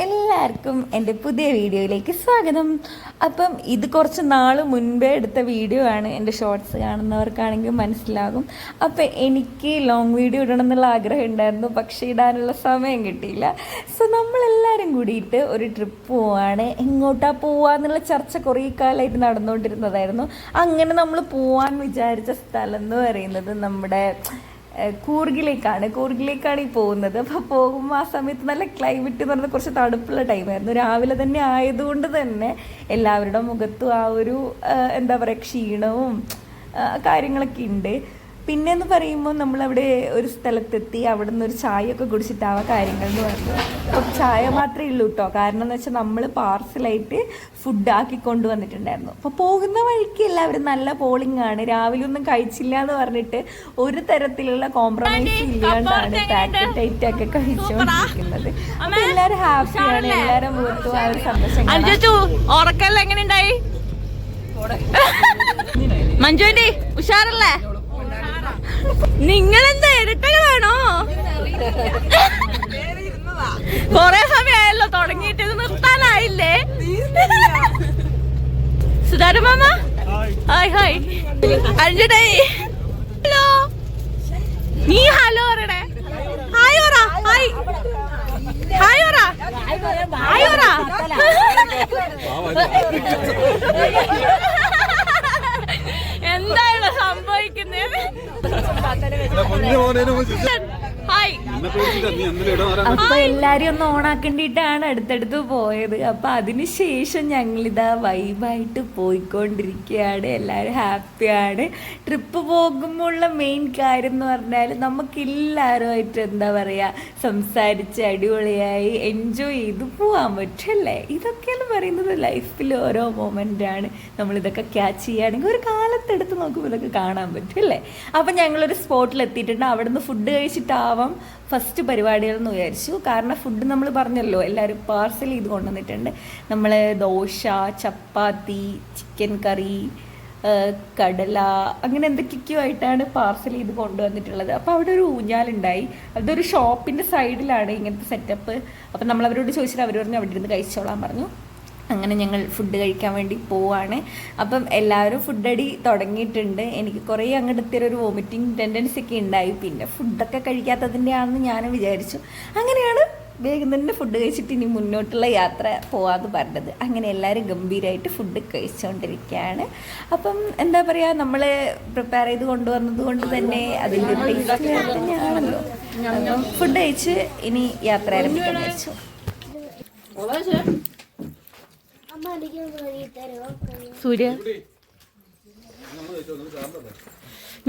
എല്ലാവർക്കും എൻ്റെ പുതിയ വീഡിയോയിലേക്ക് സ്വാഗതം. അപ്പം ഇത് കുറച്ച് നാൾ മുൻപേ എടുത്ത വീഡിയോ ആണ്. എൻ്റെ ഷോർട്സ് കാണുന്നവർക്കാണെങ്കിൽ മനസ്സിലാകും. അപ്പം എനിക്ക് ലോങ് വീഡിയോ ഇടണം എന്നുള്ള ആഗ്രഹം ഉണ്ടായിരുന്നു, പക്ഷേ ഇടാനുള്ള സമയം കിട്ടിയില്ല. സോ നമ്മളെല്ലാവരും കൂടിയിട്ട് ഒരു ട്രിപ്പ് പോവാണ്. എങ്ങോട്ടാണ് പോവാന്നുള്ള ചർച്ച കുറേ കാലമായിട്ട് നടന്നുകൊണ്ടിരുന്നതായിരുന്നു. അങ്ങനെ നമ്മൾ പോവാൻ വിചാരിച്ച സ്ഥലം എന്ന് പറയുന്നത് നമ്മുടെ കൂർഗിലേക്കാണ് ഈ പോകുന്നത്. അപ്പോൾ പോകുമ്പോൾ ആ സമയത്ത് നല്ല ക്ലൈമറ്റ് എന്ന് പറഞ്ഞാൽ കുറച്ച് തണുപ്പുള്ള ടൈമായിരുന്നു. രാവിലെ തന്നെ ആയതുകൊണ്ട് തന്നെ എല്ലാവരുടെ മുഖത്തും ആ ഒരു എന്താ പറയുക ക്ഷീണവും കാര്യങ്ങളൊക്കെ ഉണ്ട്. പിന്നെയെന്ന് പറയുമ്പോൾ നമ്മളവിടെ ഒരു സ്ഥലത്തെത്തി. അവിടെ നിന്ന് ഒരു ചായയൊക്കെ കുടിച്ചിട്ടാവാം കാര്യങ്ങൾ എന്ന് പറഞ്ഞു. അപ്പം ചായ മാത്രമേ ഉള്ളൂ കേട്ടോ. കാരണം എന്ന് വെച്ചാൽ നമ്മൾ പാർസലായിട്ട് ഫുഡ് ആക്കി കൊണ്ടുവന്നിട്ടുണ്ടായിരുന്നു. അപ്പോൾ പോകുന്ന വഴിക്ക് എല്ലാവരും നല്ല പോളിംഗ് ആണ്. രാവിലെ ഒന്നും കഴിച്ചില്ല എന്ന് പറഞ്ഞിട്ട് ഒരു തരത്തിലുള്ള കോംപ്രമൈസ് ഇല്ലാണ്ടാണ് പാക്കറ്റ് ഐറ്റൊക്കെ കഴിച്ചുകൊണ്ടിരിക്കുന്നത്. അപ്പം എല്ലാവരും ഹാപ്പിയാണ്. എല്ലാവരും മുഖത്തും ആ ഒരു സന്തോഷം. എങ്ങനെയുണ്ടായി മഞ്ജുവിന്റെ ഉഷാറല്ലേ? നിങ്ങളെന്താ ഇരട്ടകളാണോ? കൊറേ സമയമായല്ലോ തുടങ്ങിയിട്ട്, ഇത് നിർത്താനായില്ലേ? സുധാര മാമ ഹായ് ഹായ്. അഞ്ജുടേ ഹലോ. നീ ഹലോ പറയണേ. ഹായ് പറ. ഹായ് ഹായ് പറ. ഹായ് പറ. എന്താണ് സംഭവിക്കുന്നത്? അപ്പൊ എല്ലാരും ഒന്ന് ഓണാക്കേണ്ടിട്ടാണ് അടുത്തടുത്ത് പോയത്. അപ്പൊ അതിനുശേഷം ഞങ്ങളിതാ വൈബായിട്ട് പോയിക്കൊണ്ടിരിക്കുകയാണ്. എല്ലാവരും ഹാപ്പിയാണ്. ട്രിപ്പ് പോകുമ്പോഴുള്ള മെയിൻ കാര്യം എന്ന് പറഞ്ഞാൽ നമുക്കെല്ലാവരുമായിട്ട് എന്താ പറയുക സംസാരിച്ച് അടിപൊളിയായി എൻജോയ് ചെയ്ത് പോകാൻ പറ്റല്ലേ. ഇതൊക്കെയെന്ന് പറയുന്നത് ലൈഫിൽ ഓരോ മൊമെൻ്റാണ്. നമ്മളിതൊക്കെ ക്യാച്ച് ചെയ്യുകയാണെങ്കിൽ ഒരു കാലത്തെടുത്ത് നോക്കുമ്പോൾ ഇതൊക്കെ കാണാൻ പറ്റും അല്ലേ. അപ്പം ഞങ്ങളൊരു സ്പോട്ടിൽ എത്തിയിട്ടുണ്ട്. അവിടെ നിന്ന് ഫുഡ് കഴിച്ചിട്ടാവാം ഫസ്റ്റ് പരിപാടികളെന്ന് വിചാരിച്ചു. കാരണം ഫുഡ് നമ്മൾ പറഞ്ഞല്ലോ എല്ലാവരും പാർസൽ ചെയ്ത് കൊണ്ടുവന്നിട്ടുണ്ട്. നമ്മൾ ദോശ, ചപ്പാത്തി, ചിക്കൻ കറി, കടല, അങ്ങനെ എന്തൊക്കെയോ ആയിട്ടാണ് പാർസൽ ചെയ്ത് കൊണ്ടുവന്നിട്ടുള്ളത്. അപ്പോൾ അവിടെ ഒരു ഊഞ്ഞാലുണ്ടായി. അതൊരു ഷോപ്പിൻ്റെ സൈഡിലാണ് ഇങ്ങനത്തെ സെറ്റപ്പ്. അപ്പം നമ്മൾ അവരോട് ചോദിച്ചിട്ട് അവർ പറഞ്ഞു അവിടെ ഇരുന്ന് കഴിച്ചോളാൻ പറഞ്ഞു. അങ്ങനെ ഞങ്ങൾ ഫുഡ് കഴിക്കാൻ വേണ്ടി പോവാണ്. അപ്പം എല്ലാവരും ഫുഡ് അടി തുടങ്ങിയിട്ടുണ്ട്. എനിക്ക് കുറേ അങ്ങോട്ട് ഒരു വോമിറ്റിംഗ് ടെൻഡൻസി ഒക്കെ ഉണ്ടായി. പിന്നെ ഫുഡൊക്കെ കഴിക്കാത്തതിൻ്റെ ആണെന്ന് ഞാനും വിചാരിച്ചു. അങ്ങനെയാണ് വേഗം തന്നെ ഫുഡ് കഴിച്ചിട്ട് ഇനി മുന്നോട്ടുള്ള യാത്ര പോവാന്ന് പറഞ്ഞത്. അങ്ങനെ എല്ലാവരും ഗംഭീരമായിട്ട് ഫുഡ് കഴിച്ചുകൊണ്ടിരിക്കുകയാണ്. അപ്പം എന്താ പറയുക, നമ്മൾ പ്രിപ്പയർ ചെയ്ത് കൊണ്ടുവന്നത് കൊണ്ട് തന്നെ അതിൻ്റെ ടേസ്റ്റ് തന്നെയാണല്ലോ. അപ്പം ഫുഡ് കഴിച്ച് ഇനി യാത്ര ആരംഭിക്കാൻ വിചാരിച്ചു. സൂര്യ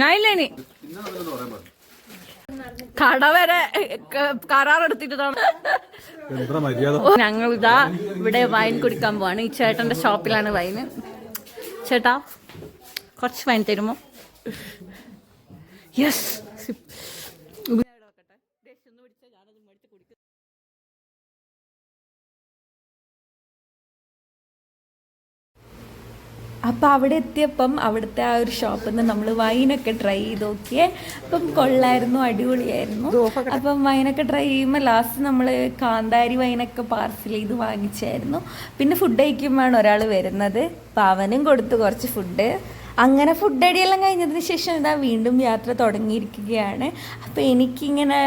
ഞാനില്ലേ കട വരെ കരാറെടുത്തിട്ടാണ് ഞങ്ങളിതാ ഇവിടെ വൈൻ കുടിക്കാൻ പോവാണ്. ഈ ചേട്ടന്റെ ഷോപ്പിലാണ് വൈന്. ചേട്ടാ കുറച്ച് വൈൻ തരുമോ? യെസ്. അപ്പോൾ അവിടെ എത്തിയപ്പം അവിടുത്തെ ആ ഒരു ഷോപ്പിൽ നിന്ന് നമ്മൾ വൈനൊക്കെ ട്രൈ ചെയ്ത് നോക്കിയേ. അപ്പം കൊള്ളായിരുന്നു, അടിപൊളിയായിരുന്നു. അപ്പം വൈനൊക്കെ ട്രൈ ചെയ്യുമ്പോൾ ലാസ്റ്റ് നമ്മൾ കാന്താരി വൈനൊക്കെ പാർസൽ ചെയ്ത് വാങ്ങിച്ചായിരുന്നു. പിന്നെ ഫുഡ് കഴിക്കുമ്പോഴാണ് ഒരാൾ വരുന്നത്. അപ്പം അവനും കൊടുത്തു കുറച്ച് ഫുഡ്. അങ്ങനെ ഫുഡ് അടിയെല്ലാം കഴിഞ്ഞതിന് ശേഷം ഇതാ വീണ്ടും യാത്ര തുടങ്ങിയിരിക്കുകയാണ്. അപ്പോൾ എനിക്കിങ്ങനെ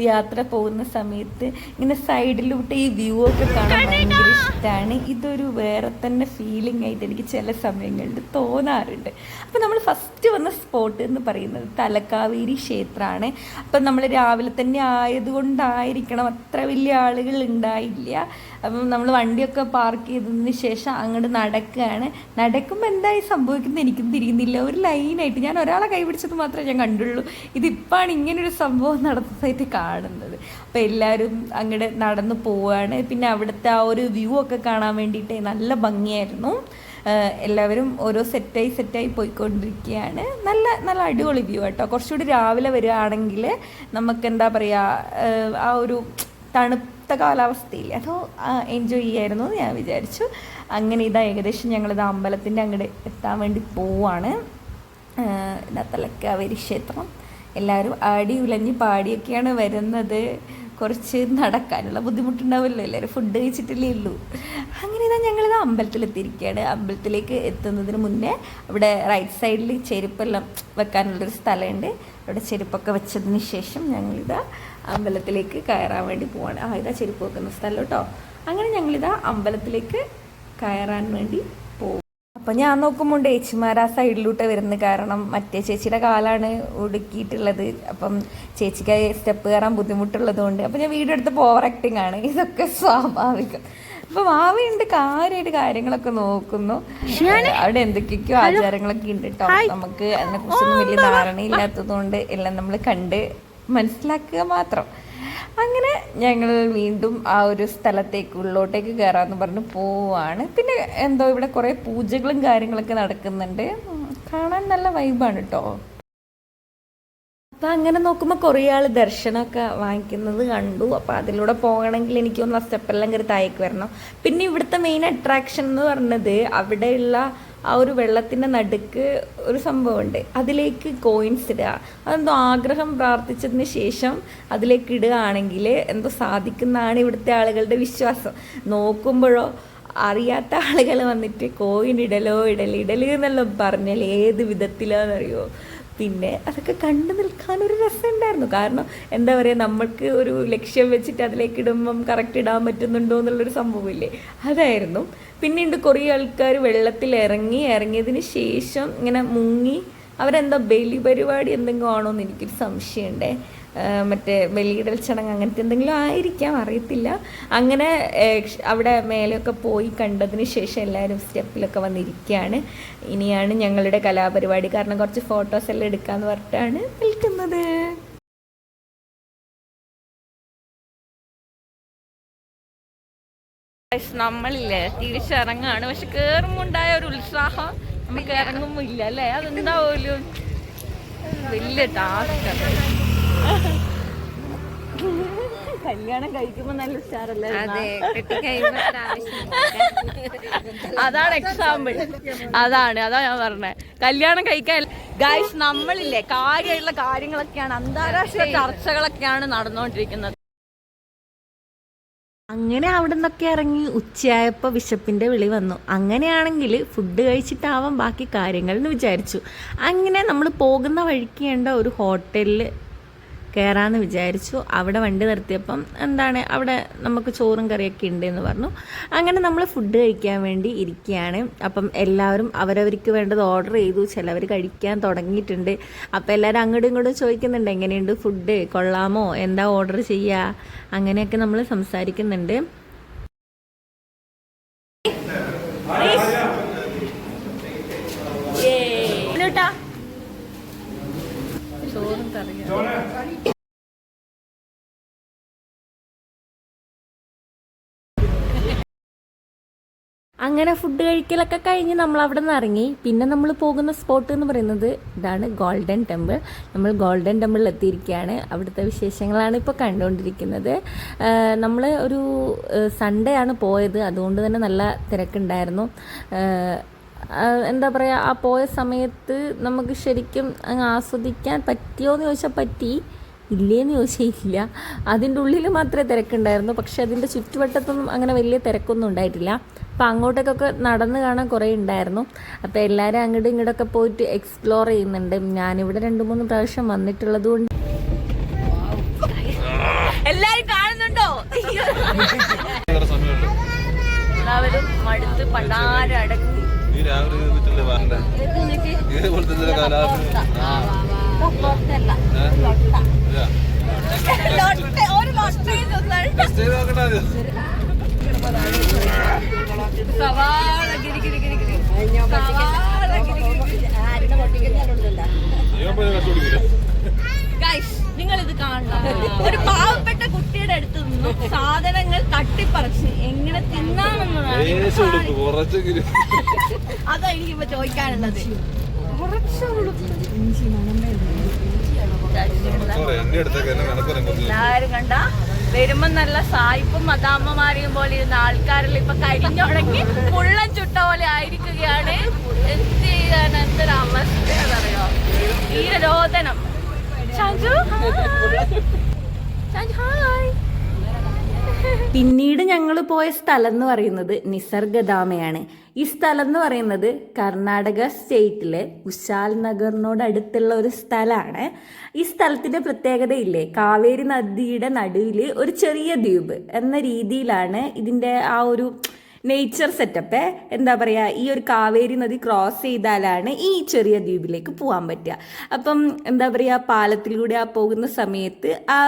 യാത്ര പോകുന്ന സമയത്ത് ഇങ്ങനെ സൈഡിലോട്ട് ഈ വ്യൂ ഒക്കെ കാണാൻ ഭയങ്കര ഇഷ്ടമാണ്. ഇതൊരു വേറെ തന്നെ ഫീലിംഗ് ആയിട്ട് എനിക്ക് ചില സമയങ്ങളിൽ തോന്നാറുണ്ട്. അപ്പോൾ നമ്മൾ ഫസ്റ്റ് വന്ന സ്പോട്ട് എന്ന് പറയുന്നത് തലക്കാവേരി ക്ഷേത്രമാണ്. അപ്പം നമ്മൾ രാവിലെ തന്നെ ആയതുകൊണ്ടായിരിക്കണം അത്ര വലിയ ആളുകൾ ഉണ്ടായില്ല. അപ്പം നമ്മൾ വണ്ടിയൊക്കെ പാർക്ക് ചെയ്തതിന് ശേഷം അങ്ങോട്ട് നടക്കുകയാണ്. നടക്കുമ്പോൾ എന്തായി സംഭവിക്കുന്നത് എനിക്കും തിരിയുന്നില്ല. ഒരു ലൈനായിട്ട് ഞാൻ ഒരാളെ കൈപിടിച്ചത് മാത്രമേ ഞാൻ കണ്ടുള്ളൂ. ഇതിപ്പാണ് ഇങ്ങനൊരു സംഭവം നടന്നതായിട്ട് കാണുന്നത്. അപ്പോൾ എല്ലാവരും അങ്ങോട്ട് നടന്നു പോവുകയാണ്. പിന്നെ അവിടുത്തെ ആ ഒരു വ്യൂ ഒക്കെ കാണാൻ വേണ്ടിയിട്ട് നല്ല ഭംഗിയായിരുന്നു. എല്ലാവരും ഓരോ സെറ്റായി പോയിക്കൊണ്ടിരിക്കുകയാണ്. നല്ല നല്ല അടിപൊളി വ്യൂ കേട്ടോ. കുറച്ചുകൂടി രാവിലെ വരികയാണെങ്കിൽ നമുക്ക് എന്താ പറയുക ആ ഒരു തണുത്ത കാലാവസ്ഥയില്ല അതോ എൻജോയ് ചെയ്യായിരുന്നു എന്ന് ഞാൻ വിചാരിച്ചു. അങ്ങനെ ഇതാ ഏകദേശം ഞങ്ങളിത് അമ്പലത്തിൻ്റെ അങ്ങോട്ട് എത്താൻ വേണ്ടി പോവാണ്. തലക്കാവേരി ക്ഷേത്രം. എല്ലാവരും ആടി ഉലഞ്ഞ് പാടിയൊക്കെയാണ് വരുന്നത്. കുറച്ച് നടക്കാനുള്ള ബുദ്ധിമുട്ടുണ്ടാവില്ല, എല്ലാവരും ഫുഡ് കഴിച്ചിട്ടില്ലേ ഉള്ളൂ. അങ്ങനെ ഇതാ ഞങ്ങളിത് അമ്പലത്തിലെത്തിയിരിക്കുകയാണ്. അമ്പലത്തിലേക്ക് എത്തുന്നതിന് മുന്നേ അവിടെ റൈറ്റ് സൈഡിൽ ചെരുപ്പെല്ലാം വെക്കാനുള്ളൊരു സ്ഥലമുണ്ട്. അവിടെ ചെരുപ്പൊക്കെ വെച്ചതിന് ശേഷം ഞങ്ങളിതാ അമ്പലത്തിലേക്ക് കയറാൻ വേണ്ടി പോവാണ്. ഇതാ ചെരുപ്പ് വെക്കുന്ന സ്ഥലം കേട്ടോ. അങ്ങനെ ഞങ്ങളിതാ അമ്പലത്തിലേക്ക് കയറാൻ വേണ്ടി പോകും. അപ്പം ഞാൻ നോക്കുമ്പോൾ ചേച്ചിമാർ ആ സൈഡിലൂട്ട് വരുന്നത്, കാരണം മറ്റേ ചേച്ചിയുടെ കാലാണ് ഒടുക്കിയിട്ടുള്ളത്. അപ്പം ചേച്ചിക്ക് സ്റ്റെപ്പ് കയറാൻ ബുദ്ധിമുട്ടുള്ളത് കൊണ്ട് അപ്പം ഞാൻ വീഡിയോ എടുത്തപ്പോൾ ഓവർ ആക്ടിങ് ആണ്. ഇതൊക്കെ സ്വാഭാവികം. അപ്പം മാവിയുണ്ട് കാര്യമായിട്ട് കാര്യങ്ങളൊക്കെ നോക്കുന്നു. അവിടെ എന്തൊക്കെയൊക്കെയോ ആചാരങ്ങളൊക്കെ ഉണ്ട് കേട്ടോ. നമുക്ക് അതിനെക്കുറിച്ചൊന്നും വലിയ ധാരണയില്ലാത്തത് കൊണ്ട് എല്ലാം നമ്മൾ കണ്ട് മനസ്സിലാക്കുക മാത്രം. അങ്ങനെ ഞങ്ങൾ വീണ്ടും ആ ഒരു സ്ഥലത്തേക്ക് ഉള്ളോട്ടേക്ക് കയറാമെന്ന് പറഞ്ഞ് പോവാണ്. പിന്നെ എന്തോ ഇവിടെ കുറേ പൂജകളും കാര്യങ്ങളൊക്കെ നടക്കുന്നുണ്ട്. കാണാൻ നല്ല വൈബാണ് കേട്ടോ. അപ്പം അങ്ങനെ നോക്കുമ്പോൾ കുറേ ആൾ ദർശനമൊക്കെ വാങ്ങിക്കുന്നത് കണ്ടു. അപ്പോൾ അതിലൂടെ പോകണമെങ്കിൽ എനിക്കൊന്ന് ആ സ്റ്റെപ്പെല്ലാം കയറി താഴേക്ക് വരണം. പിന്നെ ഇവിടുത്തെ മെയിൻ അട്രാക്ഷൻ എന്ന് പറഞ്ഞത് അവിടെയുള്ള ആ ഒരു വെള്ളത്തിൻ്റെ നടുക്ക് ഒരു സംഭവമുണ്ട്. അതിലേക്ക് കോയിൻസ് ഇടുക. അതെന്തോ ആഗ്രഹം പ്രാർത്ഥിച്ചതിന് ശേഷം അതിലേക്ക് ഇടുകയാണെങ്കിൽ എന്തോ സാധിക്കുന്നതാണ് ഇവിടുത്തെ ആളുകളുടെ വിശ്വാസം. നോക്കുമ്പോഴോ അറിയാത്ത ആളുകൾ വന്നിട്ട് കോയിൻ ഇടൽ എന്നെല്ലാം പറഞ്ഞാൽ ഏത് വിധത്തിലാണെന്നറിയോ. പിന്നെ അതൊക്കെ കണ്ടു നിൽക്കാനൊരു രസമുണ്ടായിരുന്നു. കാരണം എന്താ പറയുക, നമ്മൾക്ക് ഒരു ലക്ഷ്യം വെച്ചിട്ട് അതിലേക്ക് ഇടുമ്പം കറക്റ്റ് ഇടാൻ പറ്റുന്നുണ്ടോ എന്നുള്ളൊരു സംഭവമില്ലേ, അതായിരുന്നു. പിന്നീട് കുറേ ആൾക്കാർ വെള്ളത്തിൽ ഇറങ്ങിയതിന് ശേഷം ഇങ്ങനെ മുങ്ങി അവരെന്താ ബലി പരിപാടി എന്തെങ്കിലും ആണോ എന്ന് എനിക്കൊരു സംശയമുണ്ടേ. മറ്റേ ബലിയിടൽ ചടങ്ങ് അങ്ങനത്തെ എന്തെങ്കിലും ആയിരിക്കാം, അറിയത്തില്ല. അങ്ങനെ അവിടെ മേലെയൊക്കെ പോയി കണ്ടതിന് ശേഷം എല്ലാവരും സ്റ്റെപ്പിലൊക്കെ വന്നിരിക്കുകയാണ്. ഇനിയാണ് ഞങ്ങളുടെ കലാപരിപാടി. കാരണം കുറച്ച് ഫോട്ടോസ് എല്ലാം എടുക്കാമെന്ന് പറഞ്ഞിട്ടാണ് നിൽക്കുന്നത്. നമ്മളില്ലേ തിരിച്ചിറങ്ങാണ്. പക്ഷെ കേറുമ്പോ ഉണ്ടായ ഒരു ഉത്സാഹം നമുക്ക് ഇറങ്ങുമ്പോ ഇല്ല അല്ലേ. അതെന്താ പോലും വലിയ ടാസ്ക്. കല്യാണം കഴിക്കുമ്പോ നല്ല ഉഷാറല്ലേ. അതാണ് എക്സാമ്പിൾ. അതാ ഞാൻ പറഞ്ഞത്. കല്യാണം കഴിക്കാൻ ഗൈസ് നമ്മളില്ലേ കാര്യമായിട്ടുള്ള കാര്യങ്ങളൊക്കെയാണ്, അന്താരാഷ്ട്ര ചർച്ചകളൊക്കെയാണ് നടന്നുകൊണ്ടിരിക്കുന്നത്. അങ്ങനെ അവിടെ നിന്നൊക്കെ ഇറങ്ങി ഉച്ചയായപ്പോൾ വിശപ്പിൻ്റെ വിളി വന്നു. അങ്ങനെയാണെങ്കിൽ ഫുഡ് കഴിച്ചിട്ടാവാം ബാക്കി കാര്യങ്ങൾ എന്ന് വിചാരിച്ചു. അങ്ങനെ നമ്മൾ പോകുന്ന വഴിക്ക് വേണ്ട ഒരു ഹോട്ടലിൽ കയറാമെന്ന് വിചാരിച്ചു. അവിടെ വണ്ടി നിർത്തിയപ്പം അവിടെ നമുക്ക് ചോറും കറിയൊക്കെ ഉണ്ടെന്ന് പറഞ്ഞു. അങ്ങനെ നമ്മൾ ഫുഡ് കഴിക്കാൻ വേണ്ടി ഇരിക്കുകയാണ്. അപ്പം എല്ലാവരും അവരവർക്ക് വേണ്ടത് ഓർഡർ ചെയ്തു. ചിലവർ കഴിക്കാൻ തുടങ്ങിയിട്ടുണ്ട്. അപ്പം എല്ലാവരും അങ്ങോട്ടും ഇങ്ങോട്ടും ചോദിക്കുന്നുണ്ട്, എങ്ങനെയുണ്ട് ഫുഡ്, കൊള്ളാമോ, എന്താ ഓർഡർ ചെയ്യുക, അങ്ങനെയൊക്കെ നമ്മൾ സംസാരിക്കുന്നുണ്ട്. ചോറും കറിയും അങ്ങനെ ഫുഡ് കഴിക്കലൊക്കെ കഴിഞ്ഞ് നമ്മൾ അവിടെ നിന്ന് ഇറങ്ങി. പിന്നെ നമ്മൾ പോകുന്ന സ്പോട്ട് എന്ന് പറയുന്നത് ഇതാണ്, ഗോൾഡൻ ടെമ്പിൾ. നമ്മൾ ഗോൾഡൻ ടെമ്പിളിൽ എത്തിയിരിക്കുകയാണ്. അവിടുത്തെ വിശേഷങ്ങളാണ് ഇപ്പോൾ കണ്ടുകൊണ്ടിരിക്കുന്നത്. നമ്മൾ ഒരു സൺഡേ ആണ് പോയത്, അതുകൊണ്ട് തന്നെ നല്ല തിരക്കുണ്ടായിരുന്നു. എന്താ പറയുക, ആ പോയ സമയത്ത് നമുക്ക് ശരിക്കും അങ്ങ് ആസ്വദിക്കാൻ പറ്റിയോ എന്ന് ചോദിച്ചാൽ പറ്റി, ഇല്ലേന്ന് ചോദിച്ചാൽ ഇല്ല. അതിൻ്റെ ഉള്ളിൽ മാത്രമേ തിരക്കുണ്ടായിരുന്നു. പക്ഷെ അതിൻ്റെ ചുറ്റുവട്ടത്തൊന്നും അങ്ങനെ വലിയ തിരക്കൊന്നും ഉണ്ടായിട്ടില്ല. അപ്പം അങ്ങോട്ടേക്കൊക്കെ നടന്ന് കാണാൻ കുറേ ഉണ്ടായിരുന്നു. അപ്പോൾ എല്ലാവരും അങ്ങോട്ടും ഇങ്ങോട്ടൊക്കെ പോയിട്ട് എക്സ്പ്ലോർ ചെയ്യുന്നുണ്ട്. ഞാനിവിടെ 2-3 പ്രാവശ്യം വന്നിട്ടുള്ളത് കൊണ്ട് എല്ലാവരും കാണുന്നുണ്ടോ? എല്ലാവരും മടുത്ത് പണ്ടാരടങ്ങി നിങ്ങളിത് കാണണം. ഒരു പാവപ്പെട്ട കുട്ടിയുടെ അടുത്ത് നിന്നും സാധനങ്ങൾ തട്ടിപ്പറിച്ച് എങ്ങനെ തിന്നാമെന്നതാണ്. അതാ എനിക്കിപ്പോ ചോദിക്കാനുള്ളത്. എല്ലാരും കണ്ട വരുമ്പോ നല്ല സായിപ്പും മദാമ്മമാരെയും പോലെ ഇരുന്ന ആൾക്കാരിൽ ഇപ്പൊ കരിഞ്ഞുടങ്ങി പുള്ളൻ ചുട്ട പോലെ ആയിരിക്കുകയാണ്. എന്ത് ചെയ്യാൻ, എന്തൊരു അവസ്ഥയാണെന്നറിയോ ഈ രോദനം. ഹായ്. പിന്നീട് ഞങ്ങൾ പോയ സ്ഥലം എന്ന് പറയുന്നത് നിസർഗധാമയാണ്. ഈ സ്ഥലം എന്ന് പറയുന്നത് കർണാടക സ്റ്റേറ്റിലെ കുശാൽ നഗറിനോട് അടുത്തുള്ള ഒരു സ്ഥലമാണ്. ഈ സ്ഥലത്തിന്റെ പ്രത്യേകതയില്ലേ, കാവേരി നദിയുടെ നടുവിൽ ഒരു ചെറിയ ദ്വീപ് എന്ന രീതിയിലാണ് ഇതിന്റെ ആ ഒരു നേച്ചർ സെറ്റപ്പ്. എന്താ പറയുക, ഈ ഒരു കാവേരി നദി ക്രോസ് ചെയ്താലാണ് ഈ ചെറിയ ദ്വീപിലേക്ക് പോകാൻ പറ്റുക. അപ്പം എന്താ പറയുക, പാലത്തിലൂടെ ആ പോകുന്ന സമയത്ത് ആ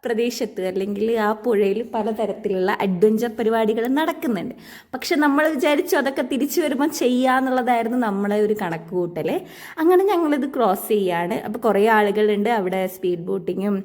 പ്രദേശത്ത് അല്ലെങ്കിൽ ആ പുഴയിൽ പലതരത്തിലുള്ള അഡ്വഞ്ചർ പരിപാടികൾ നടക്കുന്നുണ്ട്. പക്ഷെ നമ്മൾ വിചാരിച്ചു അതൊക്കെ തിരിച്ചു വരുമ്പോൾ ചെയ്യാന്നുള്ളതായിരുന്നു നമ്മളെ ഒരു കണക്ക് കൂട്ടൽ. അങ്ങനെ ഞങ്ങളിത് ക്രോസ് ചെയ്യാണ്. അപ്പോൾ കുറേ ആളുകളുണ്ട് അവിടെ, സ്പീഡ് ബോട്ടിങ്ങും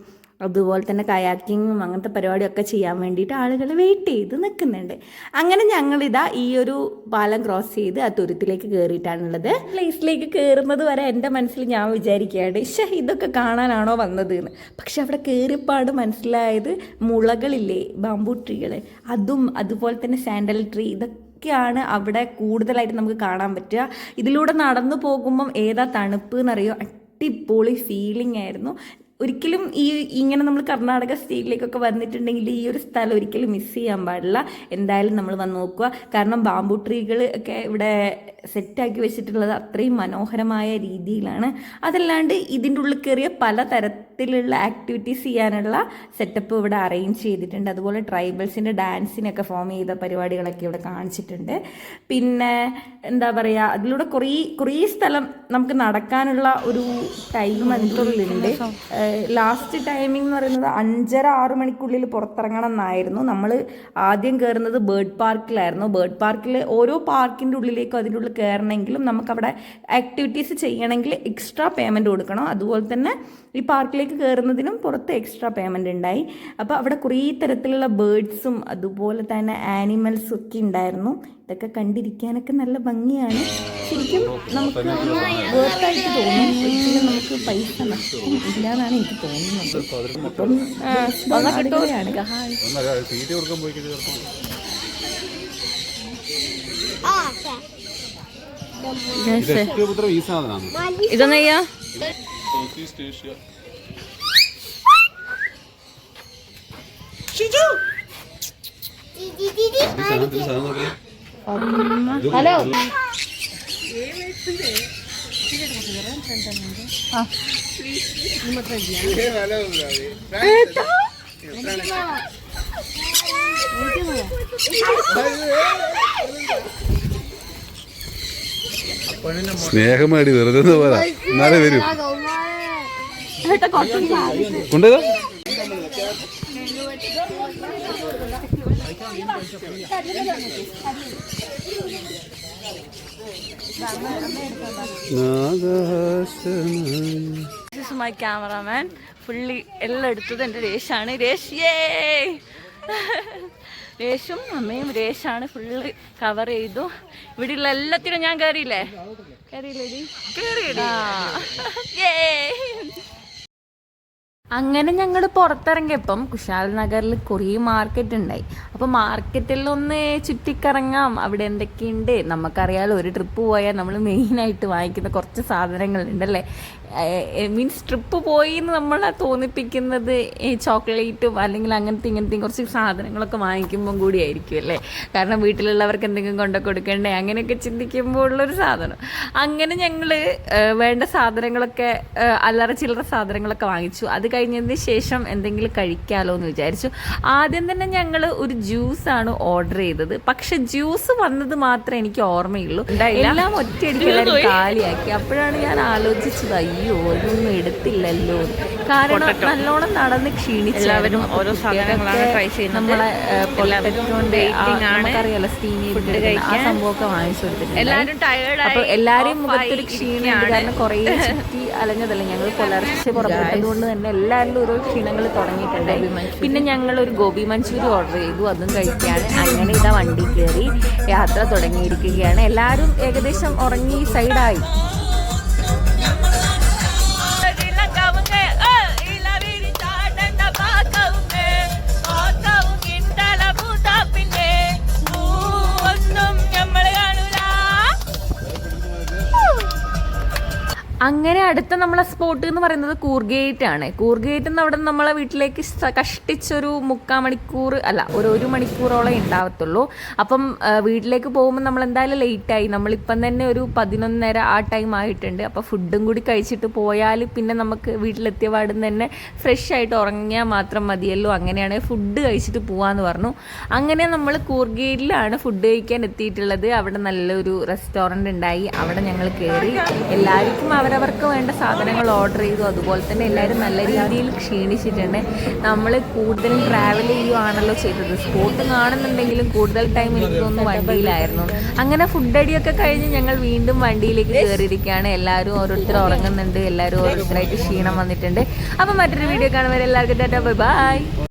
അതുപോലെ തന്നെ കയാക്കിങ്ങും അങ്ങനത്തെ പരിപാടിയൊക്കെ ചെയ്യാൻ വേണ്ടിയിട്ട് ആളുകൾ വെയിറ്റ് ചെയ്ത് നിൽക്കുന്നുണ്ട്. അങ്ങനെ ഞങ്ങളിതാ ഈ ഒരു പാലം ക്രോസ് ചെയ്ത് ആ തുരുത്തിലേക്ക് കയറിയിട്ടാണുള്ളത്. പ്ലേസിലേക്ക് കയറുന്നത് വരെ എൻ്റെ മനസ്സിൽ ഞാൻ വിചാരിക്കുകയാണ്, ഇതൊക്കെ കാണാനാണോ വന്നത് എന്ന്. പക്ഷെ അവിടെ കയറിപ്പാട് മനസ്സിലായത് മുളകളില്ലേ, ബാംബൂ ട്രീകൾ, അതും അതുപോലെ തന്നെ സാൻഡൽ ട്രീ, ഇതൊക്കെയാണ് അവിടെ കൂടുതലായിട്ട് നമുക്ക് കാണാൻ പറ്റുക. ഇതിലൂടെ നടന്നു പോകുമ്പം ഏതാ തണുപ്പ് എന്നറിയോ, അടിപൊളി ഫീലിംഗ് ആയിരുന്നു. ഒരിക്കലും ഇങ്ങനെ നമ്മൾ കർണാടക സ്റ്റേറ്റിലേക്കൊക്കെ വന്നിട്ടുണ്ടെങ്കിൽ ഈ ഒരു സ്ഥലം ഒരിക്കലും മിസ് ചെയ്യാൻ പാടില്ല. എന്തായാലും നമ്മൾ വന്ന് നോക്കുക. കാരണം ബാംബൂ ട്രീകൾ ഒക്കെ ഇവിടെ സെറ്റാക്കി വെച്ചിട്ടുള്ളത് അത്രയും മനോഹരമായ രീതിയിലാണ്. അതല്ലാണ്ട് ഇതിൻ്റെ ഉള്ളിൽ കയറിയ പലതരത്തിലുള്ള ആക്ടിവിറ്റീസ് ചെയ്യാനുള്ള സെറ്റപ്പ് ഇവിടെ അറേഞ്ച് ചെയ്തിട്ടുണ്ട്. അതുപോലെ ട്രൈബൽസിൻ്റെ ഡാൻസിനൊക്കെ ഫോം ചെയ്ത പരിപാടികളൊക്കെ ഇവിടെ കാണിച്ചിട്ടുണ്ട്. പിന്നെ എന്താ പറയുക, അതിലൂടെ കുറേ സ്ഥലം നമുക്ക് നടക്കാനുള്ള ഒരു ടൈം അതിനുള്ളിലുണ്ട്. ലാസ്റ്റ് ടൈമിംഗ് എന്ന് പറയുന്നത് 5:30-6 മണിക്കുള്ളിൽ പുറത്തിറങ്ങണം എന്നായിരുന്നു. നമ്മൾ ആദ്യം കയറുന്നത് ബേർഡ് പാർക്കിലായിരുന്നു. ബേർഡ് പാർക്കിൽ ഓരോ പാർക്കിൻ്റെ ഉള്ളിലേക്കും അതിൻ്റെ ഉള്ളിൽ കയറണമെങ്കിലും നമുക്കവിടെ ആക്ടിവിറ്റീസ് ചെയ്യണമെങ്കിൽ എക്സ്ട്രാ പേയ്മെൻറ്റ് കൊടുക്കണം. അതുപോലെ തന്നെ ഈ പാർക്കിലേക്ക് കയറുന്നതിനും പുറത്ത് എക്സ്ട്രാ പേയ്മെൻറ്റ് ഉണ്ടായി. അപ്പോൾ അവിടെ കുറേ തരത്തിലുള്ള ബേർഡ്സും അതുപോലെ തന്നെ ആനിമൽസും ഒക്കെ ഉണ്ടായിരുന്നു. ഇതൊക്കെ കണ്ടിരിക്കാനൊക്കെ നല്ല ഭംഗിയാണ്. ശരിക്കും നമുക്ക് ഒരു വേർത്തായിട്ട് തോന്നും. ഒരിക്കലും നമുക്ക് പൈസ നഷ്ടം ഇല്ലാന്നാണ് എനിക്ക് തോന്നുന്നത്. അപ്പം അടിപൊളിയാണ്. ഇതൊന്നയ്യാ ഹലോ സ്നേഹമാടി വെറുതെ പോരാ, എന്നാലേ വരൂ. കൊണ്ടുപോകാം. മൈ ക്യാമറാമാൻ ഫുള്ളി എല്ലാം എടുത്തത് എൻ്റെ രേഷാണ്. രേഷും അമ്മയും രേഷാണ് ഫുള്ള് കവർ ചെയ്തു. ഇവിടെയുള്ള എല്ലാത്തിനും ഞാൻ കയറിയില്ലേ? അങ്ങനെ ഞങ്ങൾ പുറത്തിറങ്ങിയപ്പം കുശാൽ നഗറിൽ കുറേ മാർക്കറ്റ് ഉണ്ടായി. അപ്പോൾ മാർക്കറ്റിലൊന്ന് ചുറ്റിക്കറങ്ങാം, അവിടെ എന്തൊക്കെയുണ്ട് നമുക്കറിയാലോ. ഒരു ട്രിപ്പ് പോയാൽ നമ്മൾ മെയിനായിട്ട് വാങ്ങിക്കുന്ന കുറച്ച് സാധനങ്ങളുണ്ടല്ലേ, മീൻസ് ട്രിപ്പ് പോയി എന്ന് നമ്മളെ തോന്നിപ്പിക്കുന്നത് ഈ ചോക്ലേറ്റും അല്ലെങ്കിൽ ഇങ്ങനത്തെയും കുറച്ച് സാധനങ്ങളൊക്കെ വാങ്ങിക്കുമ്പം കൂടിയായിരിക്കും അല്ലേ. കാരണം വീട്ടിലുള്ളവർക്ക് എന്തെങ്കിലും കൊണ്ടു കൊടുക്കണ്ടേ, അങ്ങനെയൊക്കെ ചിന്തിക്കുമ്പോൾ ഉള്ളൊരു സാധനം. അങ്ങനെ ഞങ്ങൾ വേണ്ട സാധനങ്ങളൊക്കെ അല്ലറ ചില്ലറ സാധനങ്ങളൊക്കെ വാങ്ങിച്ചു. അത് കഴിഞ്ഞതിന് ശേഷം എന്തെങ്കിലും കഴിക്കാമല്ലോ എന്ന് വിചാരിച്ചു. ആദ്യം തന്നെ ഞങ്ങൾ ഒരു ജ്യൂസാണ് ഓർഡർ ചെയ്തത്. പക്ഷെ ജ്യൂസ് വന്നത് മാത്രമേ എനിക്ക് ഓർമ്മയുള്ളൂ, എല്ലാം ഒറ്റയടിക്ക് കാലിയാക്കി. അപ്പോഴാണ് ഞാൻ ആലോചിച്ചത്, അയ്യോ ഇതൊന്നും എടുത്തില്ലല്ലോ. കാരണം നല്ലോണം നടന്ന് ക്ഷീണിച്ചവരും ഓരോ സാധനങ്ങളാണ് ട്രൈ ചെയ്യുന്നത്. നമ്മളെ നമുക്കറിയാലോ സ്റ്റീം ചെയ്ത് ആ സംഭവമൊക്കെ വാങ്ങിച്ചു കൊടുത്തിട്ടുണ്ട്. എല്ലാവരും ടയേർഡ്. അപ്പൊ എല്ലാവരെയും മുഖത്തൊരു ക്ഷീണമുണ്ട്. കാരണം കുറേ ചുറ്റി അലഞ്ഞതല്ലേ. ഞങ്ങൾ പുലർച്ചെ പുറപ്പെട്ടത് കൊണ്ട് തന്നെ എല്ലാവരിലും ഓരോ ക്ഷീണങ്ങൾ തുടങ്ങിയിട്ടുണ്ടായി. പിന്നെ ഞങ്ങൾ ഒരു ഗോബി മഞ്ചൂരി ഓർഡർ ചെയ്തു, അതും കഴിക്കുകയാണ്. അങ്ങനെ ഇതാ വണ്ടി കയറി യാത്ര തുടങ്ങിയിരിക്കുകയാണ്. എല്ലാവരും ഏകദേശം ഉറങ്ങി സൈഡായി. അങ്ങനെ അടുത്ത നമ്മളെ സ്പോട്ട് എന്ന് പറയുന്നത് കൂർഗേറ്റ് ആണ്. കൂർഗേറ്റ് നിന്ന് അവിടെ നമ്മളെ വീട്ടിലേക്ക് കഷ്ടിച്ചൊരു 3/4 മണിക്കൂർ അല്ല, ഒരു മണിക്കൂറോളം ഉണ്ടാവത്തുള്ളൂ. അപ്പം വീട്ടിലേക്ക് പോകുമ്പോൾ നമ്മൾ എന്തായാലും ലേറ്റായി. നമ്മളിപ്പം തന്നെ ഒരു 11:30 ആ ടൈം ആയിട്ടുണ്ട്. അപ്പോൾ ഫുഡും കൂടി കഴിച്ചിട്ട് പോയാൽ പിന്നെ നമുക്ക് വീട്ടിലെത്തിയ പാടും തന്നെ ഫ്രഷ് ആയിട്ട് ഉറങ്ങിയാൽ മാത്രം മതിയല്ലോ. അങ്ങനെയാണ് ഫുഡ് കഴിച്ചിട്ട് പോകാമെന്ന് പറഞ്ഞു. അങ്ങനെ നമ്മൾ കൂർഗേറ്റിലാണ് ഫുഡ് കഴിക്കാൻ എത്തിയിട്ടുള്ളത്. അവിടെ നല്ലൊരു റെസ്റ്റോറൻറ്റ് ഉണ്ടായി. അവിടെ ഞങ്ങൾ കയറി എല്ലാവർക്കും അവരവർക്ക് വേണ്ട സാധനങ്ങൾ ഓർഡർ ചെയ്തു. അതുപോലെ തന്നെ എല്ലാവരും നല്ല രീതിയിൽ ക്ഷീണിച്ചിട്ടുണ്ട്. നമ്മൾ കൂടുതലും ട്രാവൽ ചെയ്യുകയാണല്ലോ ചെയ്തത്. സ്പോട്ട് കാണുന്നുണ്ടെങ്കിലും കൂടുതൽ ടൈം എനിക്ക് തോന്നുന്നു വണ്ടിയിലായിരുന്നു. അങ്ങനെ ഫുഡ് അടിയൊക്കെ കഴിഞ്ഞ് ഞങ്ങൾ വീണ്ടും വണ്ടിയിലേക്ക് കയറിയിരിക്കുകയാണ്. എല്ലാവരും ഓരോരുത്തർ ഉറങ്ങുന്നുണ്ട്. എല്ലാവരും ഓരോരുത്തരായിട്ട് ക്ഷീണം വന്നിട്ടുണ്ട്. അപ്പം മറ്റൊരു വീഡിയോ കാണുമ്പോൾ എല്ലാവർക്കും ടാറ്റാ ബൈ ബൈ.